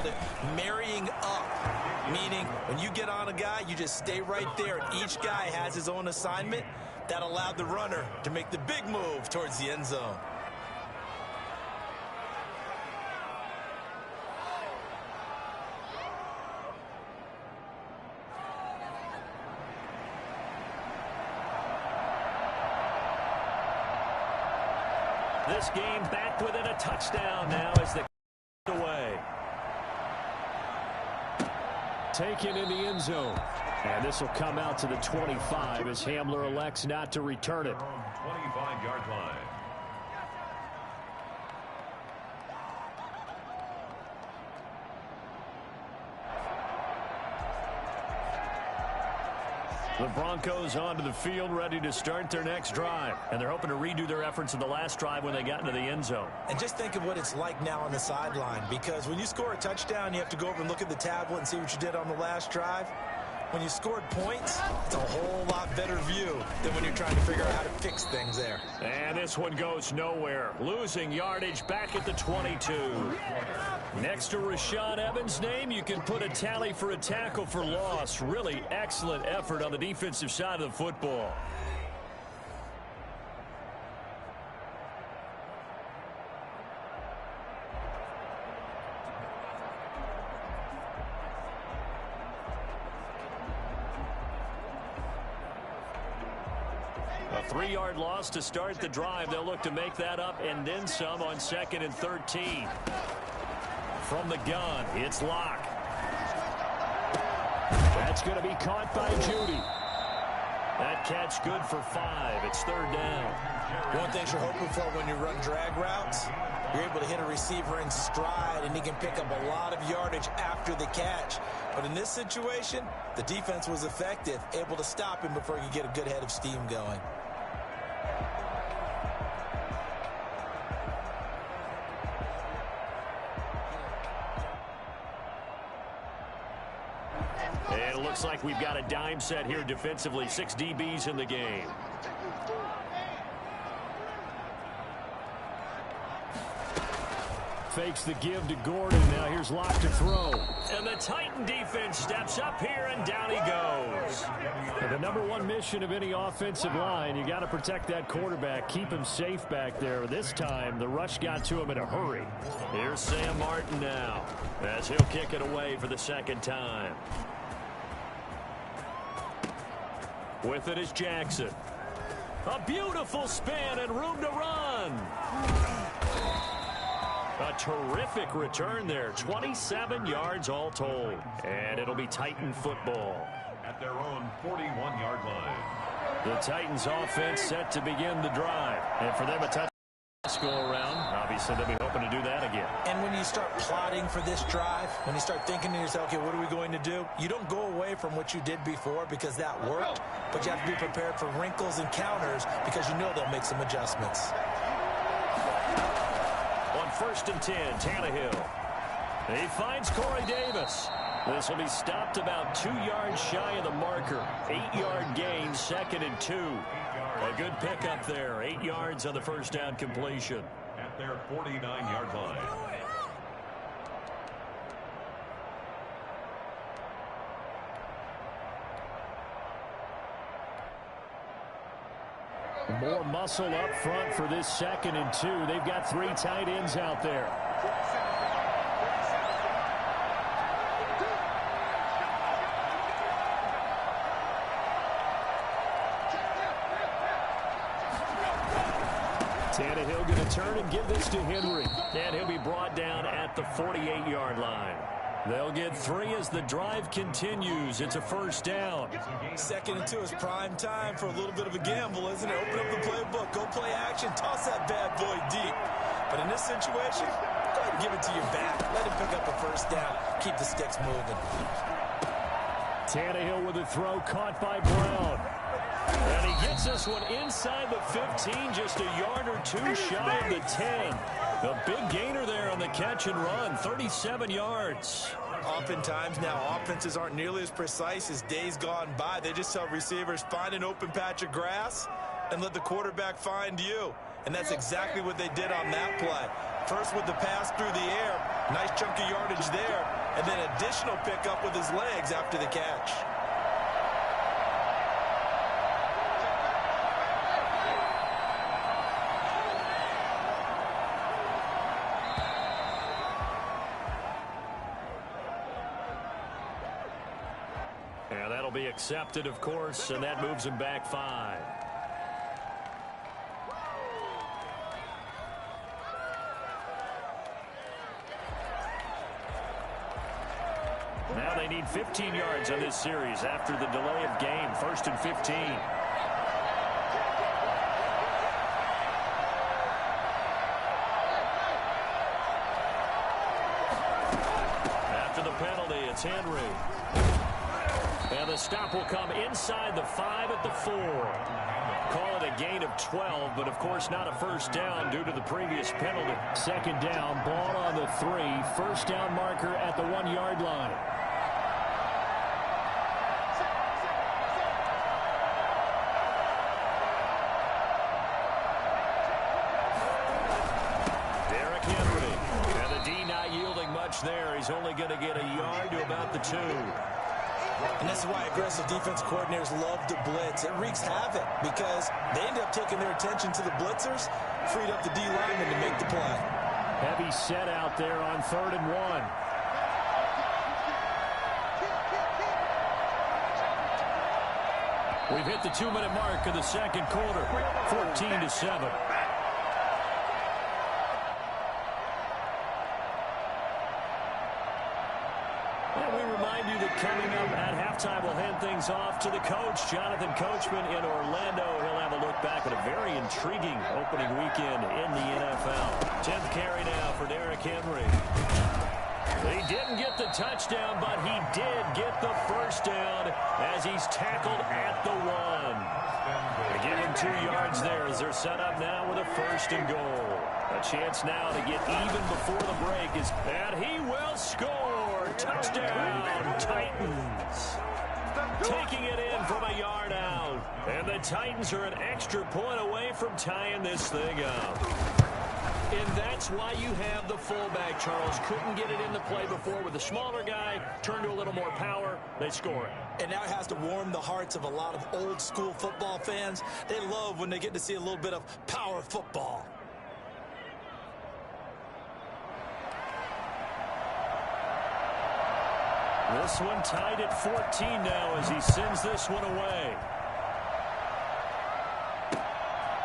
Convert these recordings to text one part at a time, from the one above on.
called it marrying up, meaning when you get on a guy, you just stay right there, and each guy has his own assignment. That allowed the runner to make the big move towards the end zone. This game back within a touchdown now as they away. Taken in the end zone. And this will come out to the 25 as Hamler elects not to return it. 25-yard line. The Broncos onto the field ready to start their next drive. And they're hoping to redo their efforts in the last drive when they got into the end zone. And just think of what it's like now on the sideline, because when you score a touchdown, you have to go over and look at the tablet and see what you did on the last drive. When you scored points, it's a whole lot better view than when you're trying to figure out how to fix things there. And this one goes nowhere. Losing yardage back at the 22. Next to Rashaan Evans' name, you can put a tally for a tackle for loss. Really excellent effort on the defensive side of the football. A 3-yard loss to start the drive. They'll look to make that up and then some on 2nd and 13. From the gun, it's Locke. That's going to be caught by Judy. That catch good for 5. It's 3rd down. One thing you're hoping for when you run drag routes, you're able to hit a receiver in stride, and he can pick up a lot of yardage after the catch. But in this situation, the defense was effective, able to stop him before he could get a good head of steam going. And it looks like we've got a dime set here defensively. 6 DBs in the game. Fakes the give to Gordon. Now here's Locke to throw. And the Titan defense steps up here, and down he goes. And the #1 mission of any offensive line, you got to protect that quarterback, keep him safe back there. This time, the rush got to him in a hurry. Here's Sam Martin now, as he'll kick it away for the 2nd time. With it is Jackson. A beautiful spin and room to run. A terrific return there. 27 yards all told. And it'll be Titan football. At their own 41-yard line. The Titans offense set to begin the drive. And for them, a touchdown go around. Obviously, they'll be hoping to do that again. And when you start plotting for this drive, when you start thinking to yourself, okay, what are we going to do? You don't go away from what you did before because that worked, but you have to be prepared for wrinkles and counters because you know they'll make some adjustments. On 1st and 10, Tannehill. He finds Corey Davis. This will be stopped about 2 yards shy of the marker. 8-yard gain, 2nd and 2. A good pickup there. 8 yards on the 1st down completion. At their 49-yard line. More muscle up front for this 2nd and 2. They've got 3 tight ends out there. Tannehill going to turn and give this to Henry. And he'll be brought down at the 48-yard line. They'll get 3 as the drive continues. It's a 1st down. 2nd and 2 is prime time for a little bit of a gamble, isn't it? Open up the playbook, go play action, toss that bad boy deep. But in this situation, go ahead and give it to your back. Let him pick up a 1st down. Keep the sticks moving. Tannehill with a throw caught by Brown. And he gets this one inside the 15, just a yard or 2 shy of the 10. The big gainer there on the catch and run, 37 yards. Oftentimes now offenses aren't nearly as precise as days gone by. They just tell receivers, find an open patch of grass and let the quarterback find you. And that's exactly what they did on that play. First with the pass through the air, Nice chunk of yardage there, and then additional pickup with his legs after the catch. And that'll be accepted, of course, and that moves him back 5. Now they need 15 yards on this series after the delay of game. 1st and 15. After the penalty, it's Henry. And the stop will come inside the 5 at the 4. Call it a gain of 12, but of course not a first down due to the previous penalty. 2nd down, ball on the 3. First down marker at the 1-yard line. Derrick Henry. And the D not yielding much there. He's only going to get a yard to about the 2. And this is why aggressive defense coordinators love to blitz. It wreaks havoc because they end up taking their attention to the blitzers, freed up the D lineman to make the play. Heavy set out there on 3rd and 1. We've hit the 2-minute mark of the 2nd quarter, 14-7. Coming up at halftime, we'll hand things off to the coach, Jonathan Coachman in Orlando. He'll have a look back at a very intriguing opening weekend in the NFL. 10th carry now for Derrick Henry. He didn't get the touchdown, but he did get the first down as he's tackled at the 1. They give him 2 yards there as they're set up now with a 1st and goal. A chance now to get even before the break and he will score. Touchdown, Titans. Taking it in from a yard out. And the Titans are an extra point away from tying this thing up. And that's why you have the fullback, Charles. Couldn't get it in the play before with the smaller guy. Turned to a little more power. They score it. And now it has to warm the hearts of a lot of old school football fans. They love when they get to see a little bit of power football. This one tied at 14 now as he sends this one away.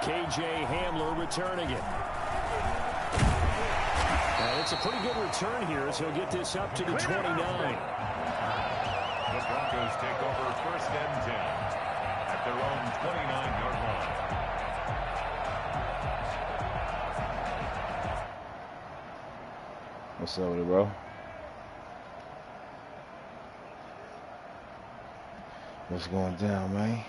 K.J. Hamler returning it. And it's a pretty good return here as he'll get this up to the 29. The Broncos take over 1st and 10 at their own 29-yard line. What's up with it, bro? What's going down, man?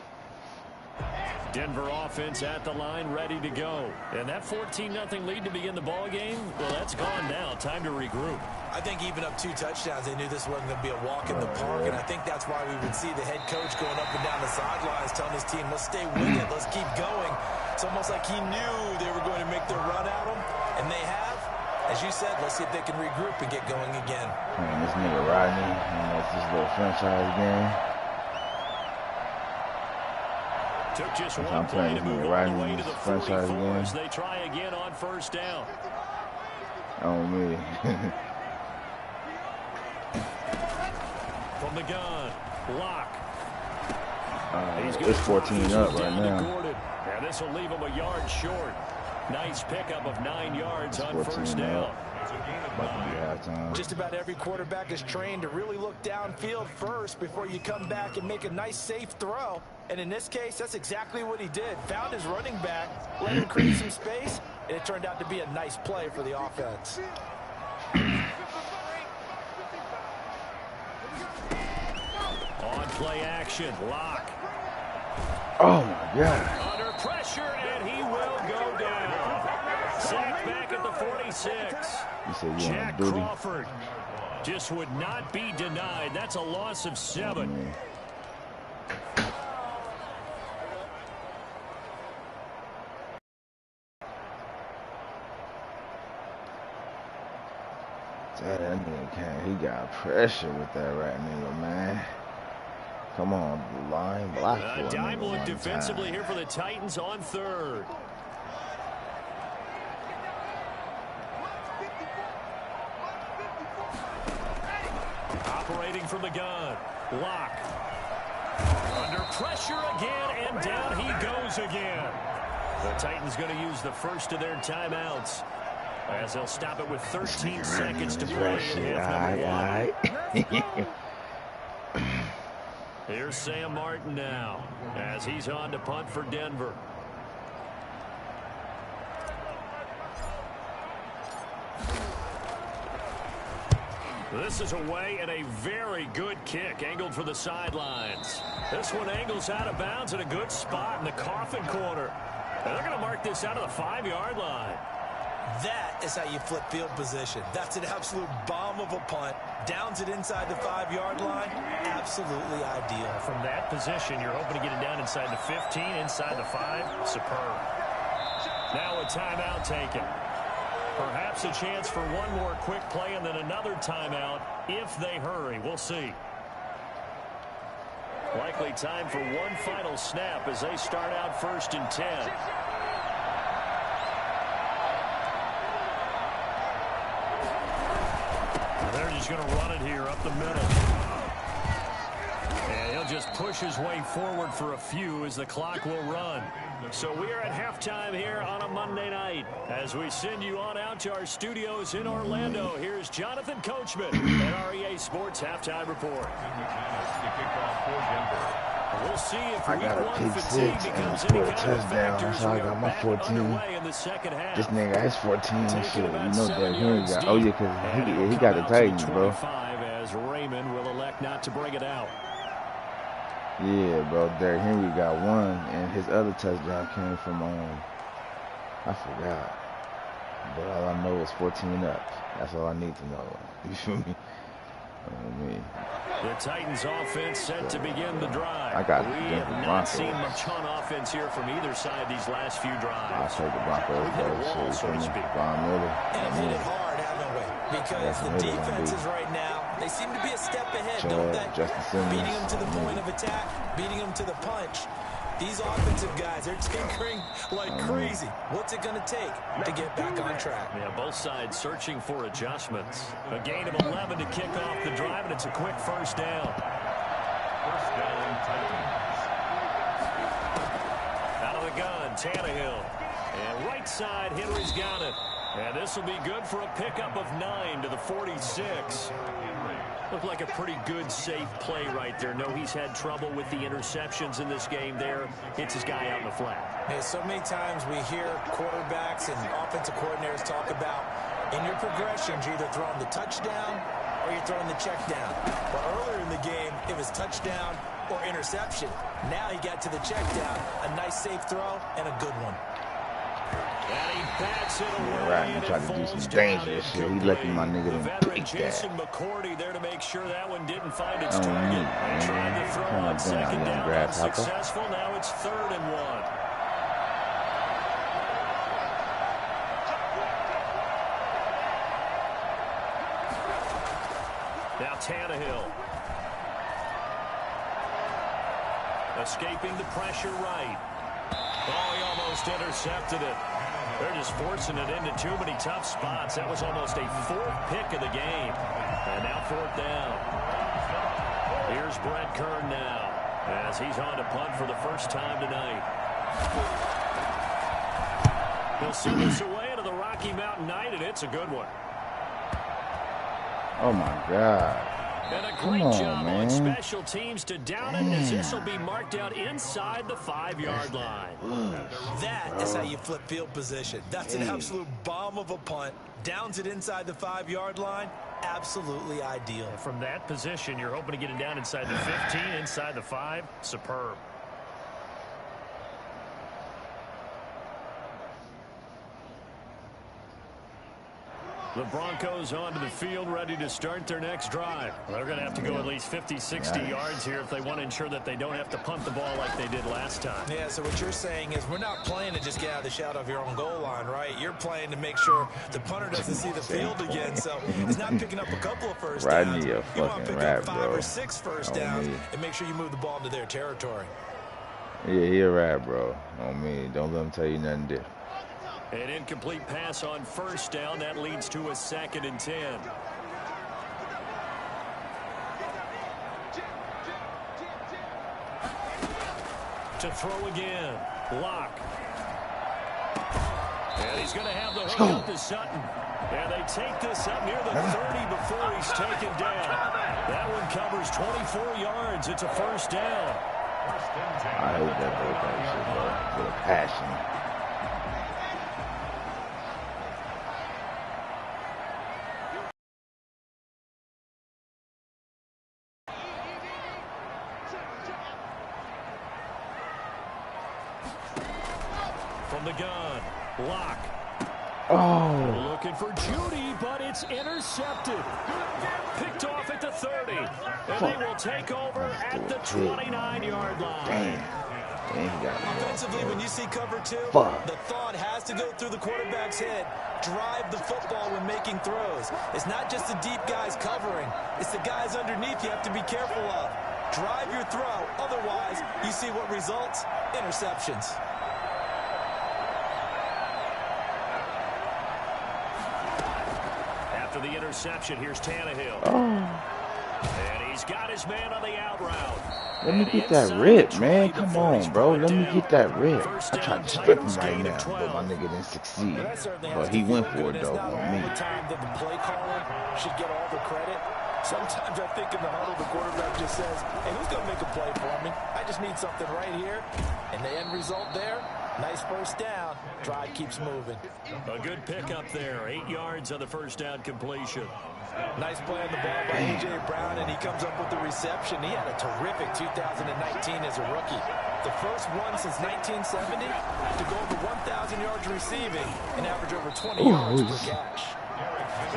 Denver offense at the line, ready to go. And that 14-0 lead to begin the ball game, well, that's gone now. Time to regroup. I think even up 2 touchdowns, they knew this wasn't going to be a walk in the park, and I think that's why we would see the head coach going up and down the sidelines telling his team, let's stay with it, let's keep going. It's almost like he knew they were going to make their run at him, and they have. As you said, let's see if they can regroup and get going again. Man, this nigga Rodney, it's this little franchise game. Took just one play to move all the way to the 44 as they try again on 1st down. Oh, me. From the gun, Locke. It's 14 up right now. And this will leave him a yard short. Nice pickup of 9 yards on 1st down. Just about every quarterback is trained to really look downfield first before you come back and make a nice safe throw. And in this case, that's exactly what he did. Found his running back, let him create some space, and it turned out to be a nice play for the offense. On play action, Locke. Oh, my God. Under pressure, and he will go down. Sacked back at the 46. You said you Jack on duty. Crawford just would not be denied. That's a loss of 7. That nigga can't. He got pressure with that right nigga, man. Come on, line block for a dime look nigga defensively time. here for the Titans on third. Operating from the gun. Lock. Under pressure again, and down he goes again. The Titans going to use the first of their timeouts, as they'll stop it with 13 seconds to play in half number one. Here's Sam Martin now, as he's on to punt for Denver. This is away, and a very good kick angled for the sidelines. This one angles out of bounds in a good spot in the coffin corner. And they're going to mark this out of the 5-yard line. That is how you flip field position. That's an absolute bomb of a punt. Downs it inside the 5-yard line. Absolutely ideal. From that position, you're hoping to get it down inside the 15, inside the 5. Superb. Now a timeout taken. Perhaps a chance for one more quick play and then another timeout if they hurry. We'll see. Likely time for one final snap as they start out 1st and 10. They're just going to run it here up the middle. And he'll just push his way forward for a few as the clock will run. So we are at halftime here on a Monday night. As we send you on out to our studios in Orlando, here's Jonathan Coachman at REA Sports Halftime Report. We'll see if I got a pick 6 and scored a touchdown, so I got my 14. This nigga is 14 and shit. You know Derrick Henry got. Oh yeah, cause he got the Titans, bro. As Raymond will elect not to bring it out. Yeah, bro. Derrick Henry got 1, and his other touchdown came from I forgot. But all I know is 14 up. That's all I need to know. You feel me? The Titans offense set to begin the drive. I got we have not seen much on offense here from either side these last few drives. I'll take the Broncos, bro. So to speak. Von Miller. And hit it hard, haven't we? Because the defenses right now, they seem to be a step ahead, don't they? Beating them to the point of attack, beating them to the punch. These offensive guys, they're tinkering like crazy. What's it going to take to get back on track? Yeah, both sides searching for adjustments. A gain of 11 to kick off the drive, and it's a quick first down. First down, Titans. Out of the gun, Tannehill. And right side, Henry's got it. And this will be good for a pickup of 9 to the 46. Looked like a pretty good, safe play right there. No, he's had trouble with the interceptions in this game there. Hits his guy out in the flat. Hey, so many times we hear quarterbacks and offensive coordinators talk about in your progressions, you're either throwing the touchdown or you're throwing the check down. But earlier in the game, it was touchdown or interception. Now he got to the check down. A nice, safe throw and a good one. And he bats it away. Right, he tried to do some dangerous shit. He lucky my nigga didn't pick that. Jason McCourty there to make sure that one didn't find its target. Tried to throw on second down, unsuccessful. Now it's 3rd and 1. Now Tannehill. Escaping the pressure right. Oh, he almost intercepted it. They're just forcing it into too many tough spots. That was almost a 4th pick of the game. And now 4th down. Here's Brett Kern now, as he's on to punt for the first time tonight. He'll send this away into the Rocky Mountain Night, and it's a good one. Oh my God. And a great job on special teams to down it, as this will be marked out inside the 5-yard line. That is how you flip field position. That's an absolute bomb of a punt. Downs it inside the 5-yard line. Absolutely ideal. From that position, you're hoping to get it down inside the 15, inside the 5. Superb. The Broncos onto the field, ready to start their next drive. They're going to have to go at least 50, 60 yards here if they want to ensure that they don't have to punt the ball like they did last time. Yeah, so what you're saying is we're not playing to just get out of the shadow of your own goal line, right? You're playing to make sure the punter doesn't see the field again. So it's not picking up a couple of first downs. You want to pick up 5 or 6 first downs and make sure you move the ball into their territory. Yeah, he a rat, bro. On me. Don't let him tell you nothing different. An incomplete pass on first down. That leads to a 2nd and 10. To throw again. Lock. And he's going to have the hook up to Sutton. And they take this up near the 30 before he's taken down. That one covers 24 yards. It's a first down. I hate that shit, bro. With a passion. From the gun, Lock. Oh. Looking for Judy, but it's intercepted. Picked off at the 30. And they will take over at the 29-yard line. Damn. Offensively, when you see cover 2, the thought has to go through the quarterback's head. Drive the football when making throws. It's not just the deep guys covering. It's the guys underneath you have to be careful of. Drive your throw. Otherwise, you see what results? Interceptions. After the interception, here's Tannehill. And he's got his man on the out route. Let me get that rip, man. Come on, bro. Let me get that rip. I tried to strip him right now, but my nigga didn't succeed. But he went for it, though, on me. Time that the play caller should get all the credit. Sometimes I think in the huddle, the quarterback just says, hey, who's going to make a play for me? I just need something right here. And the end result there, nice first down. Drive keeps moving. A good pickup there. 8 yards on the first down completion. Nice play on the ball by A.J. Brown, and he comes up with the reception. He had a terrific 2019 as a rookie. The first one since 1970 to go over 1,000 yards receiving and average over 20 yards per catch.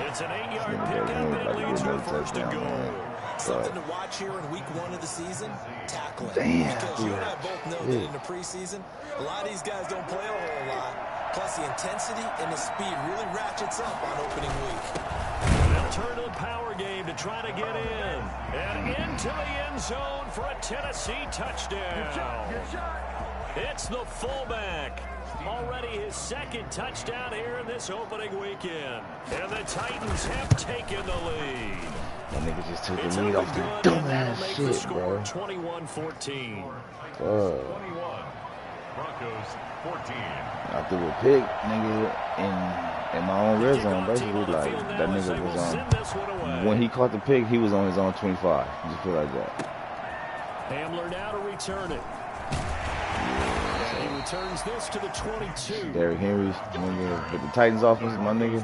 It's an 8-yard pickup that leads to first and goal. Something to watch here in week 1 of the season, tackling. Damn. Because you and I both know that in the preseason, a lot of these guys don't play a whole lot. Plus, the intensity and the speed really ratchets up on opening week. They'll turn to the power game to try to get in. And into the end zone for a Tennessee touchdown. It's the fullback. Already his 2nd touchdown here in this opening weekend. And the Titans have taken the lead. That nigga just took the lead off the dumbass shit, bro. 21-14. Broncos 14. I threw a pick, nigga, in my own red zone. Basically, like, that nigga was on. When he caught the pick, he was on his own 25. Just feel like that. Hamler now to return it. He returns this to the 22. Derrick Henry, nigga, with the Titans offense, my nigga,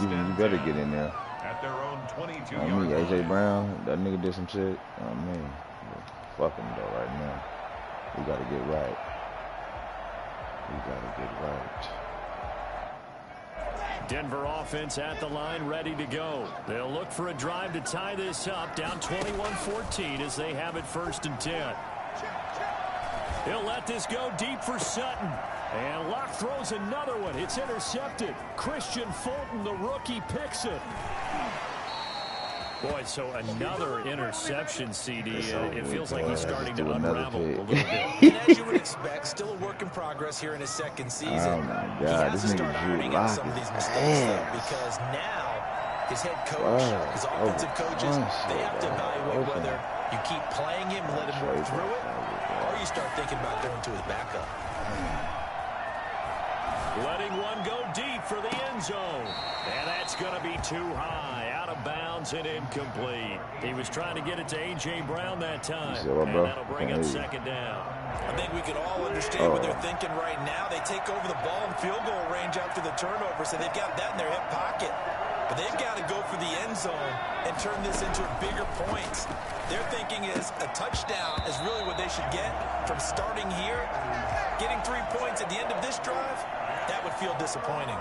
you better get in there. At their own 22 On me, A.J. Brown, that nigga did some shit. On me. Fuck him, though, right now. We gotta get right. We gotta get right. Denver offense at the line, ready to go. They'll look for a drive to tie this up, down 21-14 as they have it 1st and 10. He'll let this go deep for Sutton. And Locke throws another one. It's intercepted. Christian Fulton, the rookie, picks it. Boy, so another interception, CD. It feels like he's starting to unravel a little bit. And as you would expect, still a work in progress here in his 2nd season. Oh, my God. This nigga Drew Lock is ass. Because now his head coach, his offensive coaches, they have to evaluate whether you keep playing him, let him work through it, or you start thinking about throwing to his backup. Letting one go deep for the end zone. And that's going to be too high. Out of bounds and incomplete. He was trying to get it to A.J. Brown that time. And that'll bring up 2nd down. I think we can all understand what they're thinking right now. They take over the ball in field goal range after the turnover, so they've got that in their hip pocket. But they've got to go for the end zone and turn this into bigger points. Their thinking is a touchdown is really what they should get from starting here. Getting 3 points at the end of this drive, that would feel disappointing.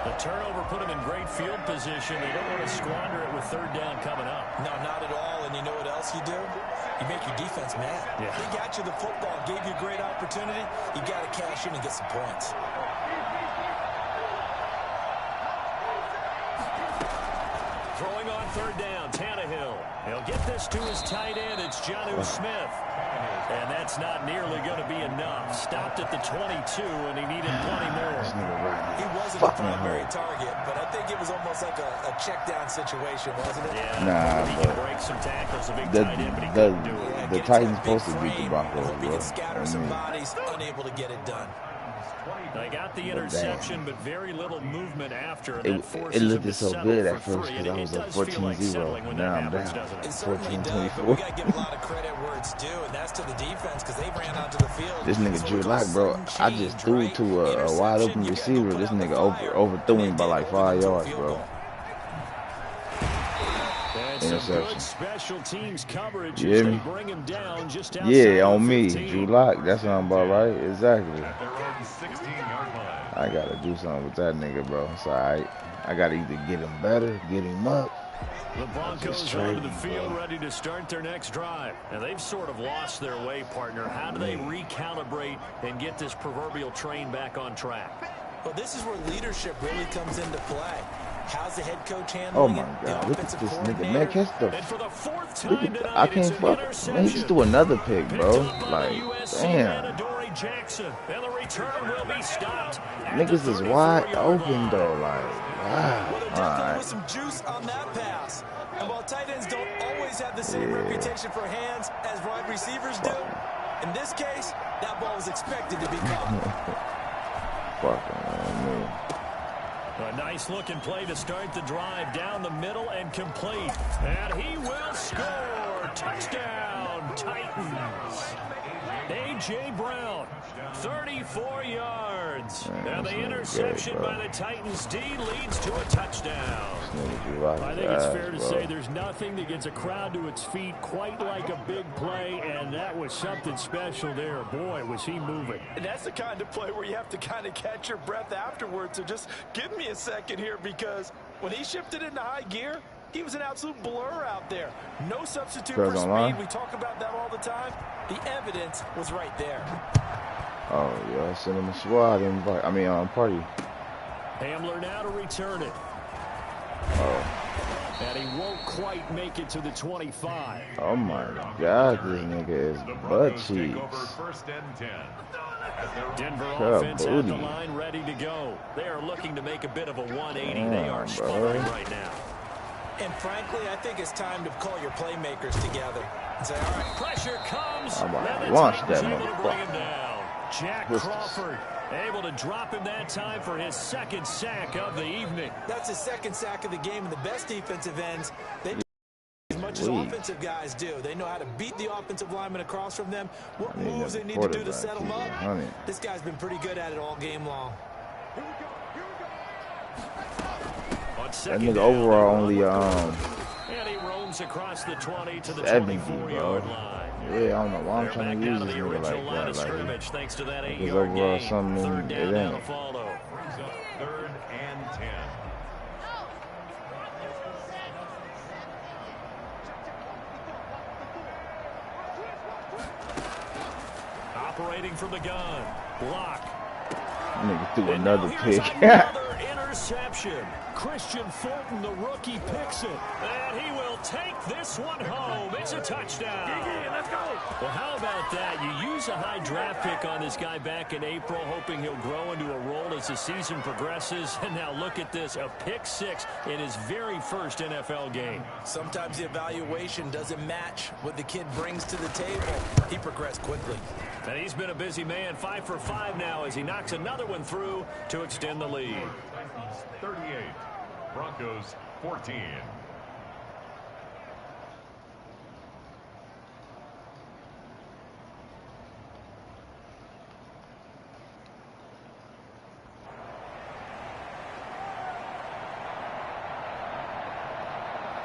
The turnover put him in great field position. They don't want to squander it with third down coming up. No, not at all. And you know what else you do? You make your defense mad. Yeah. They got you the football, gave you a great opportunity. You got to cash in and get some points. Throwing on third down, Tannehill. He'll get this to his tight end. It's Jonnu Smith. And that's not nearly going to be enough. Stopped at the 22, and he needed plenty more. He wasn't the primary target, but I think it was almost like a check down situation, wasn't it? Yeah, he can break some tackles, a big tight end, but he couldn't do it. The Titans supposed to beat the Broncos, Hope he bro. can scatter some bodies, unable to get it done. They got the interception, but very little movement after. It looked so good at first because I was up 14-0. Now I'm down 14-24. We got to give a lot of credit where it's due, and that's to the defense because they ran onto the field. This nigga Drew Lock, bro, I just threw it to a wide open receiver. This nigga overthrew him by like 5 yards, bro. Interception. Special teams coverage. You hear me? Bring him down just yeah, on me. Drew Lock. That's what I'm about, right? Exactly. I got to do something with that nigga, bro. It's all right. I got to either get him better, get him up. The Broncos onto the field ready to start their next drive. And they've sort of lost their way, partner. How do they recalibrate and get this proverbial train back on track? Well, this is where leadership really comes into play. How's the head coach handling Oh my God! Look at this nigga, man! Catch the. Look at the I can't fuck. Man, he just threw another pick, bro. Like, damn. Niggas is wide open though. Like, wow. Well, there definitely was some juice on that pass. And while tight ends don't always have the same reputation for hands as wide receivers do, in this case, that ball was expected to be caught. Fucking man. A nice-looking play to start the drive down the middle and complete. And he will score. Touchdown, Titans. A.J. Brown, 34 yards. And the interception by the Titans D leads to a touchdown. I think it's fair to say there's nothing that gets a crowd to its feet quite like a big play, and that was something special there. Boy, was he moving. And that's the kind of play where you have to kind of catch your breath afterwards. So just give me a second here, because when he shifted into high gear, he was an absolute blur out there. No substitute for speed. We talk about that all the time. The evidence was right there. Oh, yeah, send him a squad invite. I mean, party. Hamler now to return it. Oh. And he won't quite make it to the 25. Oh, my God, this nigga is butt cheeks. Denver offense at the line, ready to go. They are looking to make a bit of a 180. They are sputtering right now. And frankly, I think it's time to call your playmakers together and say, all right, pressure comes. I'm about to launch that motherfucker. Jack Crawford able to drop him that time for his second sack of the evening. That's his second sack of the game, and the best defensive ends, they do as much as offensive guys do. They know how to beat the offensive lineman across from them, what moves they need to do to set them up. This guy's been pretty good at it all game long. That nigga overall only and he roams across the 20 to the 24-yard line. Yeah, I don't know why I'm trying to use this nigga like that. Like, thanks to that 8-yard overall gain. something Third down it ain't. Follow. 3rd and 10. Operating from the gun. Block. Nigga threw another pick. Another interception. Christian Fulton, the rookie, picks it. And he will take this one home. It's a touchdown. Let's go. Well, how about that? You use a high draft pick on this guy back in April, hoping he'll grow into a role as the season progresses. And now look at this, a pick 6 in his very first NFL game. Sometimes the evaluation doesn't match what the kid brings to the table. He progressed quickly. And he's been a busy man, 5 for 5 now as he knocks another one through to extend the lead. 38, Broncos 14.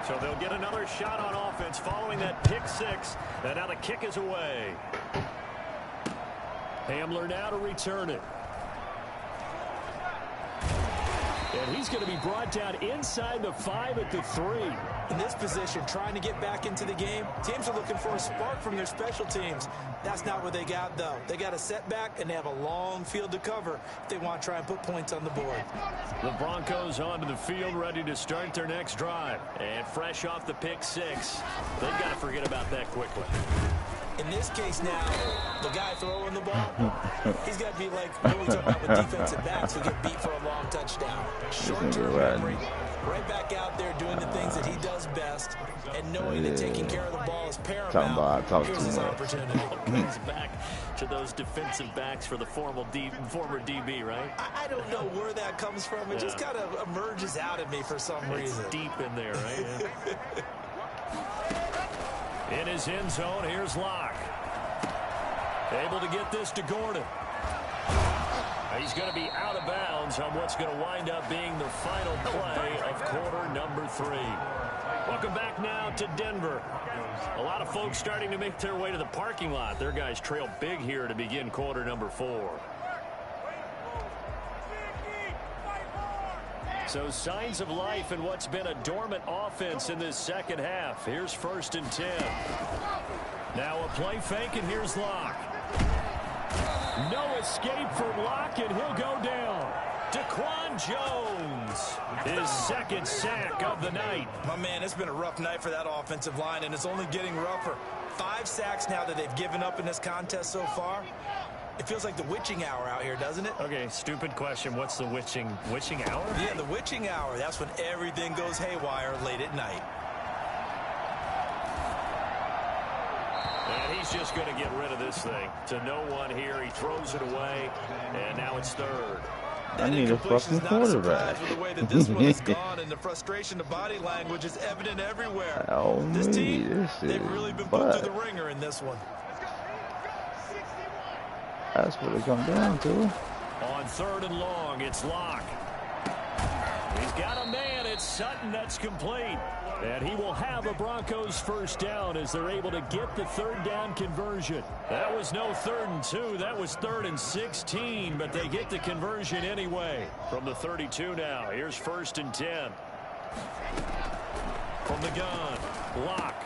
So they'll get another shot on offense following that pick 6. And now the kick is away. Hamler now to return it. And he's going to be brought down inside the 5 at the 3. In this position, trying to get back into the game, teams are looking for a spark from their special teams. That's not what they got, though. They got a setback, and they have a long field to cover if they want to try and put points on the board. The Broncos onto the field, ready to start their next drive. And fresh off the pick 6, they've got to forget about that quickly. In this case now, the guy throwing the ball, he's got to be like what we talk about with defensive backs who get beat for a long touchdown. Short-term memory, right back out there doing the things that he does best, and knowing that taking care of the ball is paramount. Here's his opportunity. Comes back to those defensive backs for the former DB, right? I don't know where that comes from. It just kind of emerges out of me for some reason. It's deep in there, right? Yeah. In his end zone, here's Locke. Able to get this to Gordon. He's going to be out of bounds on what's going to wind up being the final play of quarter number 3. Welcome back now to Denver. A lot of folks starting to make their way to the parking lot. Their guys trail big here to begin quarter number 4. So signs of life in what's been a dormant offense in this second half. Here's 1st and 10. Now a play fake, and here's Locke. No escape from Locke, and he'll go down. Daquan Jones, his second sack of the night. My man, it's been a rough night for that offensive line, and it's only getting rougher. 5 sacks now that they've given up in this contest so far. It feels like the witching hour out here, doesn't it? Okay, stupid question. What's the witching hour? Yeah, the witching hour. That's when everything goes haywire late at night. And he's just going to get rid of this thing. To no one here. He throws it away, and now it's 3rd. I need a fucking quarterback. With the way that this one has gone, and the frustration of body language is evident everywhere. Oh, this team, they've really been put through the ringer in this one. That's what it comes down to. On 3rd and long, it's Locke. He's got a man. It's Sutton. That's complete. And he will have a Broncos first down as they're able to get the 3rd down conversion. That was no 3rd and 2. That was 3rd and 16, but they get the conversion anyway. From the 32 now, here's 1st and 10. From the gun, Locke.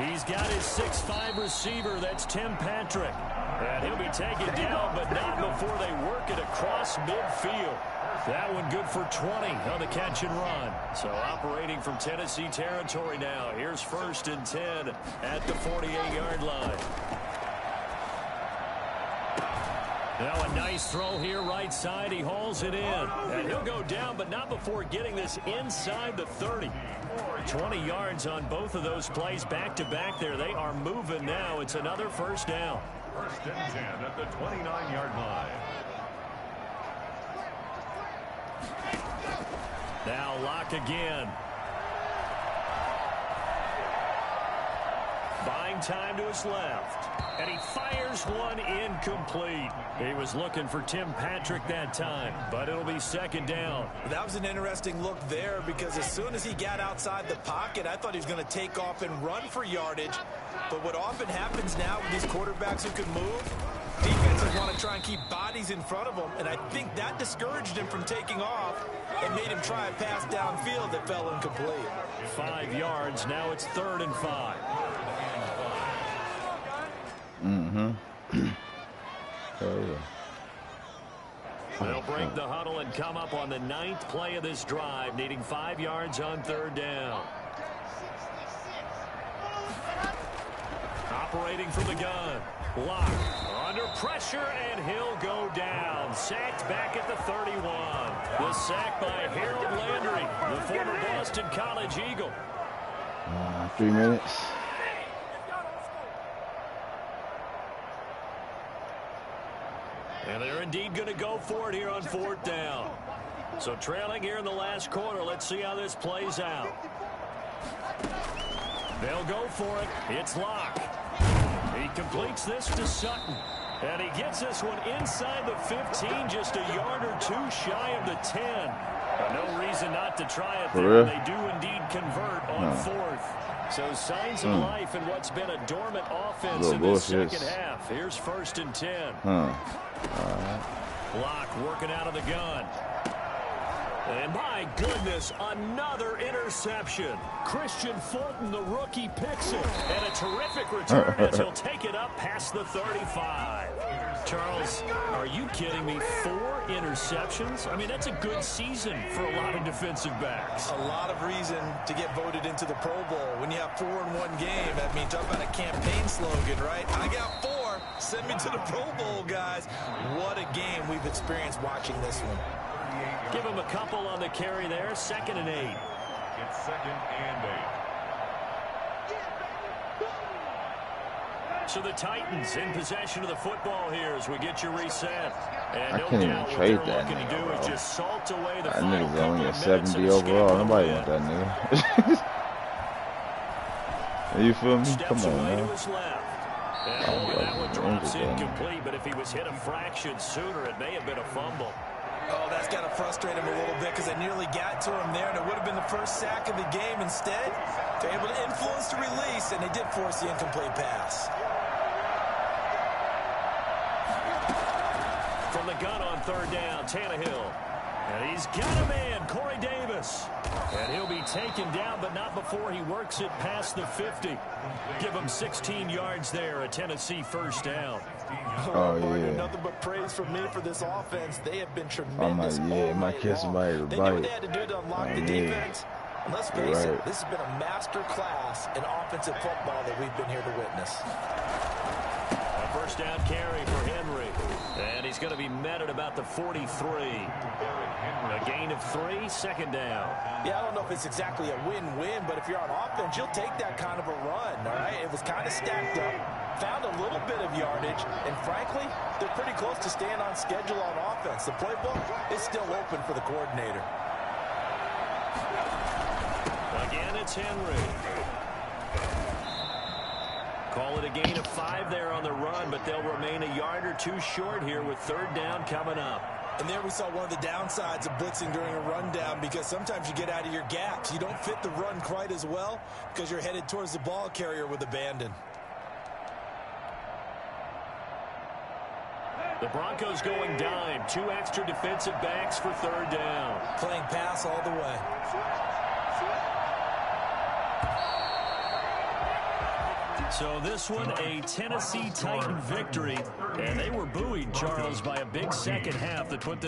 He's got his 6'5" receiver. That's Tim Patrick. And he'll be taken down, but not before they work it across midfield. That one good for 20 on the catch and run. So operating from Tennessee territory now. Here's 1st and 10 at the 48-yard line. Now a nice throw here right side. He hauls it in. And he'll go down, but not before getting this inside the 30. 20 yards on both of those plays back-to-back there. They are moving now. It's another first down. 1st and 10 at the 29-yard line. Now Locke again. Buying time to his left. And he fires one incomplete. He was looking for Tim Patrick that time, but it'll be 2nd down. That was an interesting look there because as soon as he got outside the pocket, I thought he was going to take off and run for yardage. But what often happens now with these quarterbacks who can move, defenses want to try and keep bodies in front of them, and I think that discouraged him from taking off and made him try a pass downfield that fell incomplete. 5 yards. Now it's 3rd and 5. Oh, yeah. They'll break the huddle and come up on the 9th play of this drive, needing 5 yards on 3rd down. Operating from the gun. Locke under pressure, and he'll go down. Sacked back at the 31. The sack by Harold Landry, the former Boston College Eagle. 3 minutes. And they're indeed going to go for it here on 4th down. So trailing here in the last quarter. Let's see how this plays out. They'll go for it. It's Locke. He completes this to Sutton. And he gets this one inside the 15, just a yard or 2 shy of the 10. No reason not to try it there. They do indeed convert on 4th. So signs of life in what's been a dormant offense in this second half. Here's 1st and 10. Locke working out of the gun. And my goodness, another interception. Christian Fulton, the rookie, picks it. And a terrific return as he'll take it up past the 35. Charles, are you kidding me? 4 interceptions? I mean, that's a good season for a lot of defensive backs. A lot of reason to get voted into the Pro Bowl. When you have 4 in one game, that means talk about a campaign slogan, right? I got 4. Send me to the Pro Bowl, guys. What a game we've experienced watching this one. Give him a couple on the carry there. 2nd and 8. It's 2nd and 8. So the Titans in possession of the football here as we get you reset. And I no can't even doubt what trade they're that looking to do nigga, is bro. just salt away the That final nigga's couple only a of minutes 70 and overall. escape Nobody the want win. that nigga. You feel me? Steps Come on, away man. to his left. And Oh, boy, that one drops yeah. incomplete, but if he was hit a fraction sooner, it may have been a fumble. Oh, that's got to frustrate him a little bit because I nearly got to him there, and it would have been the first sack of the game. Instead, they're able to influence the release, and they did force the incomplete pass. From the gun on 3rd down, Tannehill. And he's got a man, Corey Davis. And he'll be taken down, but not before he works it past the 50. Give him 16 yards there, a Tennessee first down. Oh, yeah. Nothing but praise from me for this offense. They have been tremendous. Might catch somebody to They knew what bite. they had to do to unlock the Yeah. defense. And let's face Right. it, this has been a master class in offensive football that we've been here to witness. A first down carry for Henry. And he's going to be met at about the 43. A gain of 3, 2nd down. Yeah, I don't know if it's exactly a win-win, but if you're on offense, you'll take that kind of a run, all right? It was kind of stacked up, found a little bit of yardage, and frankly, they're pretty close to staying on schedule on offense. The playbook is still open for the coordinator. Again, it's Henry. Call it a gain of 5 there on the run, but they'll remain a yard or 2 short here with 3rd down coming up. And there we saw one of the downsides of blitzing during a rundown because sometimes you get out of your gaps. You don't fit the run quite as well because you're headed towards the ball carrier with abandon. The Broncos going dime. 2 extra defensive backs for 3rd down. Playing pass all the way. So this one, a Tennessee Titan victory. And they were buoyed, Charles, by a big second half that put this